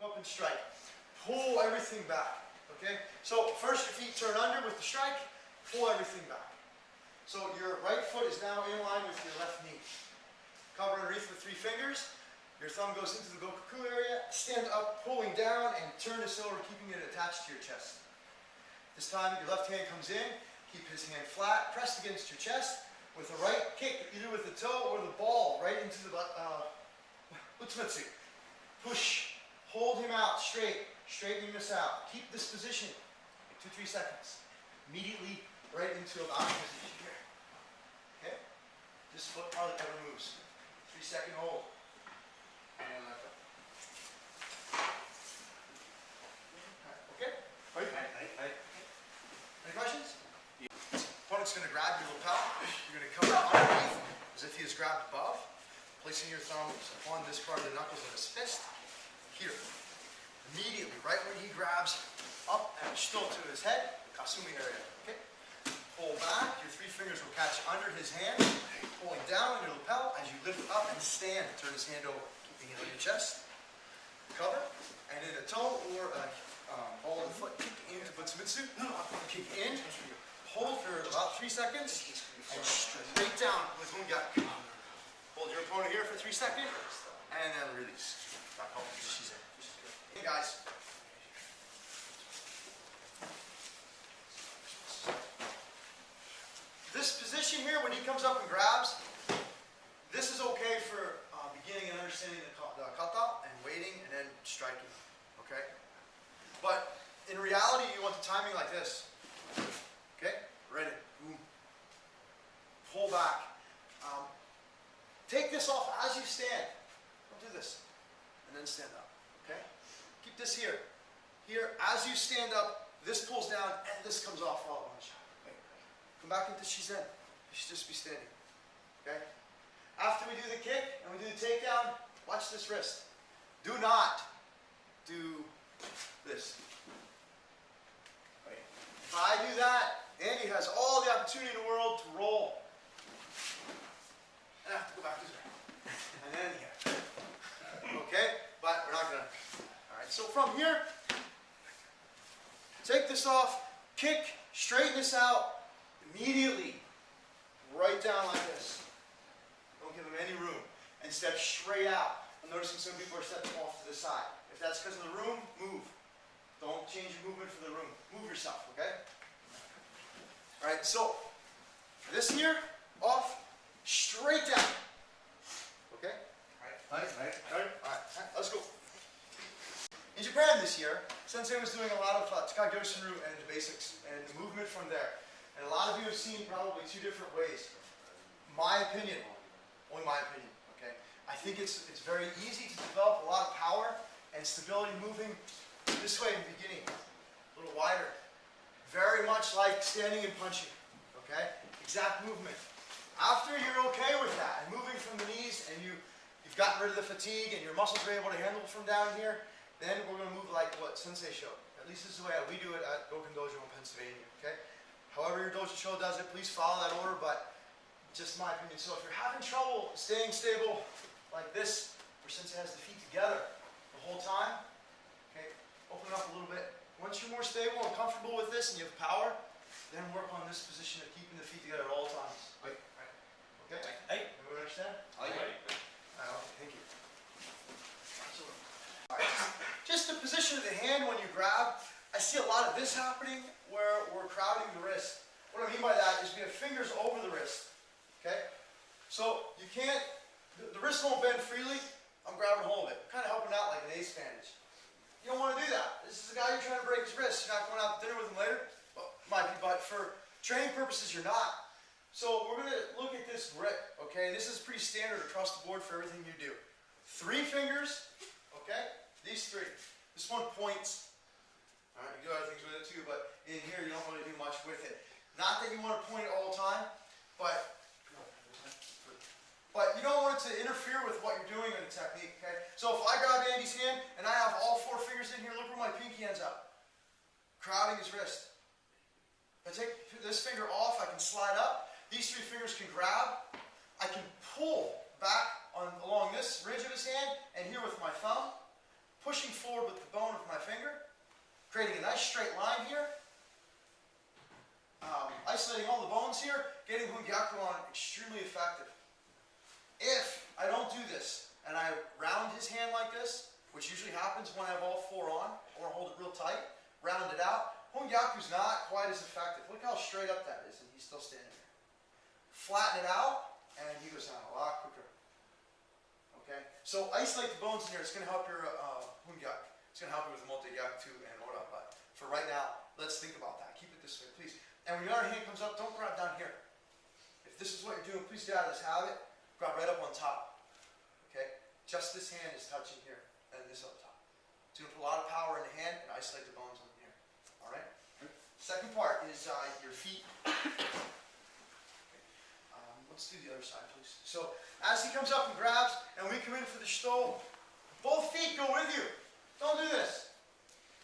up and strike. Pull everything back. Okay? So first your feet turn under with the strike, pull everything back. So your right foot is now in line with your left knee. Cover underneath with 3 fingers. Your thumb goes into the gokuku area. Stand up, pulling down, and turn this over, keeping it attached to your chest. This time your left hand comes in. Keep his hand flat, pressed against your chest. With the right kick, either with the toe or the ball, right into the butsumitsu. Push. Hold him out straight. Straightening this out. Keep this position. 2-3 seconds. Immediately right into a bounding position here. Okay? This foot hardly ever moves. 3-second hold. And left foot. Okay? Right? Any questions? Opponent's going to grab your lapel. You're going to come underneath as if he is grabbed above. Placing your thumbs on this part of the knuckles of his fist. Here. Immediately, right when he grabs up and still to his head, Kasumi area. Okay? Pull back. Your 3 fingers will catch under his hand. Pulling down on your lapel as you lift up and stand. Turn his hand over, keeping it on your chest. Cover. And in a toe or a ball of the foot, kick into butsumitsu. Kick in. Hold for about 3 seconds. And straight down with ungaku. Hold your opponent here for 3 seconds. And then release. Back home. Hey guys. This position here, when he comes up and grabs, this is okay for beginning and understanding the kata and waiting and then striking. Okay? But in reality, you want the timing like this. Okay? Ready. Boom. Pull back. Take this off as you stand. Don't do this. And then stand up. Okay? Keep this here. Here, as you stand up, this pulls down and this comes off all at one shot. Okay? Come back into Shizen. You should just be standing. Okay? After we do the kick and we do the takedown, watch this wrist. Do not do this. Okay. If I do that, Andy has all the opportunity in the world to roll. And I have to go back this way. And then here. Okay? But we're not going to. Alright, so from here, take this off, kick, straighten this out, immediately, right down like this. Don't give him any room. And step straight out. I'm noticing some people are stepping off to the side. If that's because of the room, move. Don't change your movement for the room. Move yourself, okay? Alright, so this here, off, straight down. Okay? Alright, let's go. In Japan this year, Sensei was doing a lot of Takagi Yoshin Ryu and the basics and the movement from there. And a lot of you have seen probably 2 different ways. My opinion, only my opinion, okay? I think it's very easy to develop a lot of power and stability moving this way in the beginning, a little wider. Very much like standing and punching, okay? Exact movement. After you're okay with that and moving from the knees and you've gotten rid of the fatigue and your muscles are able to handle from down here, then we're going to move like what Sensei showed. At least this is the way we do it at Goken Dojo in Pennsylvania, okay? However your dojo show does it, please follow that order, but just my opinion. So if you're having trouble staying stable like this, where Sensei has the feet together the whole time, okay, open it up a little bit. Once you're more stable and comfortable with this and you have power, then work on this position of keeping the feet together at all times. Right. Okay? Everyone understand? Right. Okay, thank you. Alright, just the position of the hand when you grab. I see a lot of this happening where we're crowding the wrist. What I mean by that is we have fingers over the wrist. Okay? So you can't, the wrist won't bend freely. I'm grabbing hold of it. I'm kind of helping out like an ace bandage. You don't want to do that. This is a guy you're trying to break his wrist. You're not going out to dinner with him later. Well, might be, but for training purposes, you're not. So we're going to look at this grip, okay? This is pretty standard across the board for everything you do. 3 fingers, okay? These 3. This one points. All right, you do other things with it too, but in here you don't really do much with it. Not that you want to point it all the time, but you don't want it to interfere with what you're doing in the technique, okay? So if I grab Andy's hand and I have all 4 fingers in here, look where my pinky ends up. Crowding his wrist. If I take this finger off, I can slide up. These 3 fingers can grab. I can pull back along this ridge of his hand and here with my thumb, pushing forward with nice straight line here. Isolating all the bones here, getting Hunyaku on extremely effective. If I don't do this and I round his hand like this, which usually happens when I have all four on, or hold it real tight, round it out, Hunyaku's not quite as effective. Look how straight up that is, and he's still standing there. Flatten it out, and he goes down a lot quicker. Okay? So isolate the bones in here. It's going to help your Hunyaku. It's going to help you with Mote-gyaku and Ora. But for right now, let's think about that. Keep it this way, please. And when your other hand comes up, don't grab down here. If this is what you're doing, please get out of this habit. Grab right up on top. Okay? Just this hand is touching here, and this up top. So you're going to put a lot of power in the hand and isolate the bones on here. All right? Second part is your feet. Let's do the other side, please. So as he comes up and grabs, and we come in for the stole, both feet go with you. Don't do this.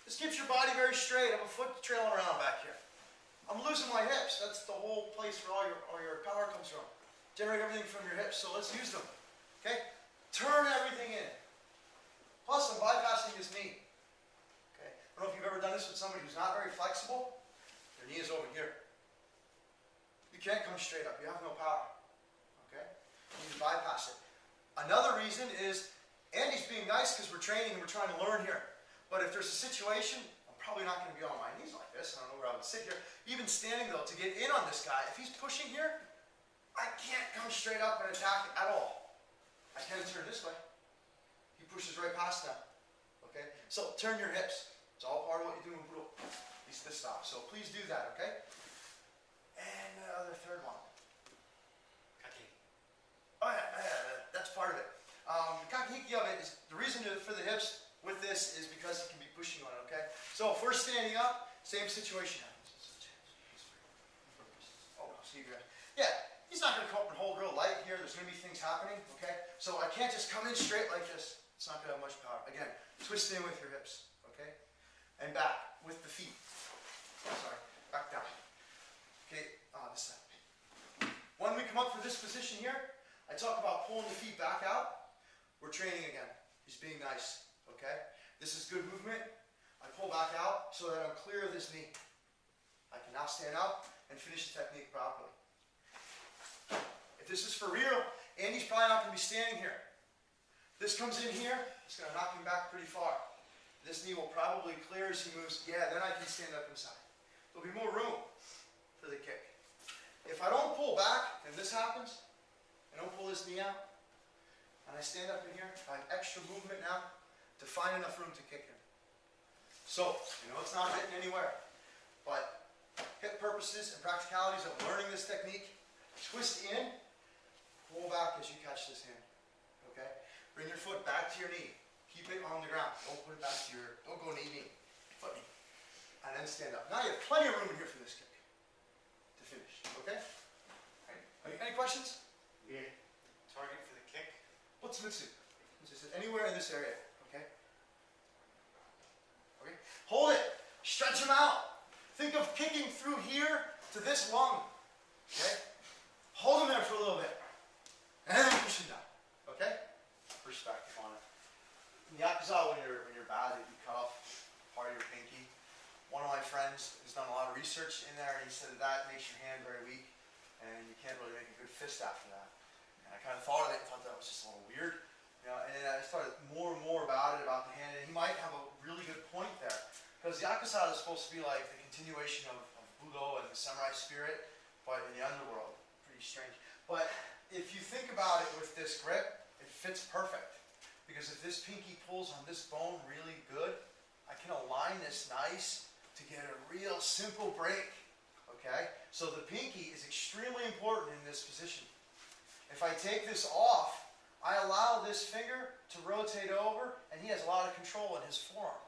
This keeps your body very straight. I have a foot trailing around back here. I'm losing my hips. That's the whole place where all your power comes from. Generate everything from your hips. So let's use them. Okay? Turn everything in. Plus, I'm bypassing this knee. Okay? I don't know if you've ever done this with somebody who's not very flexible. Their knee is over here. You can't come straight up. You have no power. Okay? You need to bypass it. Another reason is Andy's being nice because we're training and we're trying to learn here. But if there's a situation, I'm probably not going to be on my knees like this. I don't know where I would sit here. Even standing though, to get in on this guy, if he's pushing here, I can't come straight up and attack at all. I can turn this way. He pushes right past them. Okay? So turn your hips. It's all part of what you do in budo. At least this stop. So please do that, okay? And the other third one. Oh yeah, that's part of it. The kakihiki of it is, the reason for the hips with this is because it can be pushing on it, okay? So if we're standing up, same situation happens. Oh, see you guys. Yeah, he's not going to come up and hold real light here. There's going to be things happening, okay? So I can't just come in straight like this. It's not going to have much power. Again, twist in with your hips, okay? And back with the feet. Sorry, back down. Okay, this side. When we come up for this position here, I talk about pulling the feet back out. We're training again. He's being nice, okay? This is good movement. I pull back out so that I'm clear of this knee. I can now stand up and finish the technique properly. If this is for real, Andy's probably not going to be standing here. This comes in here, it's going to knock him back pretty far. This knee will probably clear as he moves. Yeah, then I can stand up inside. There'll be more room for the kick. If I don't pull back, and this happens, I don't pull this knee out, and I stand up in here, I have extra movement now to find enough room to kick him. So, it's not written anywhere, but hip purposes and practicalities of learning this technique, twist in, pull back as you catch this hand, okay? Bring your foot back to your knee. Keep it on the ground. Don't put it back to don't go knee, foot knee. And then stand up. Now you have plenty of room in here for this kick to finish, okay? All right. Any questions? Yeah. Target for the kick? What's Mitsu? Anywhere in this area, okay? Okay. Hold it. Stretch them out. Think of kicking through here to this lung. Okay? Hold them there for a little bit. And then push them down. Okay? Perspective on it. In the Yakuza, when you're bad, you cut off part of your pinky. One of my friends has done a lot of research in there, and he said that makes your hand very weak, and you can't really make a good fist after that. And I kind of thought of it and thought that was just a little weird. And then I started more and more about the hand, and he might have a really good point there. Because the Yakuza is supposed to be like the continuation of Budo and the samurai spirit, but in the underworld. Pretty strange. But if you think about it with this grip, it fits perfect. Because if this pinky pulls on this bone really good, I can align this nice to get a real simple break. Okay? So the pinky is extremely important in this position. If I take this off, I allow this finger to rotate over, and he has a lot of control in his forearm.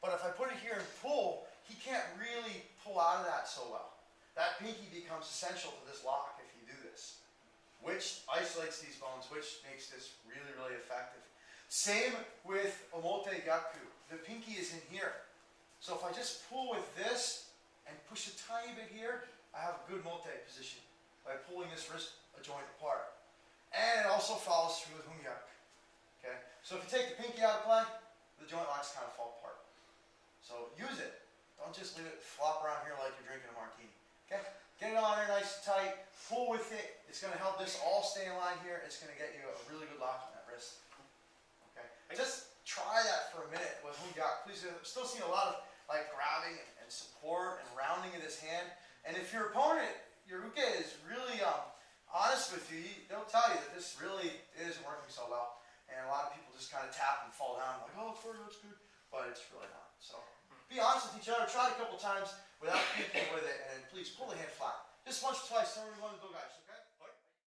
But if I put it here and pull, he can't really pull out of that so well. That pinky becomes essential to this lock if you do this, which isolates these bones, which makes this really, really effective. Same with Omote-gyaku. The pinky is in here. So if I just pull with this and push a tiny bit here, I have a good mote position by pulling this wrist joint apart. And it also follows through with Hunyaku. Okay? So if you take the pinky out of play, the joint locks kind of fall apart. So use it. Don't just leave it flop around here like you're drinking a martini. Okay? Get it on there nice and tight. Pull with it. It's going to help this all stay in line here. It's going to get you a really good lock on that wrist. Okay? And just try that for a minute with Hunyak. Please, I'm still seeing a lot of like grabbing and support and rounding of this hand. And if your opponent, your uke, is really honest with you, they'll tell you that this really isn't working so well. And a lot of people just kind of tap and fall down like, oh, it's good, it's good. But it's really not. So be honest with each other. Try it a couple times without thinking with it. And please pull the hand flat. Just once or twice. Tell me one of the guys.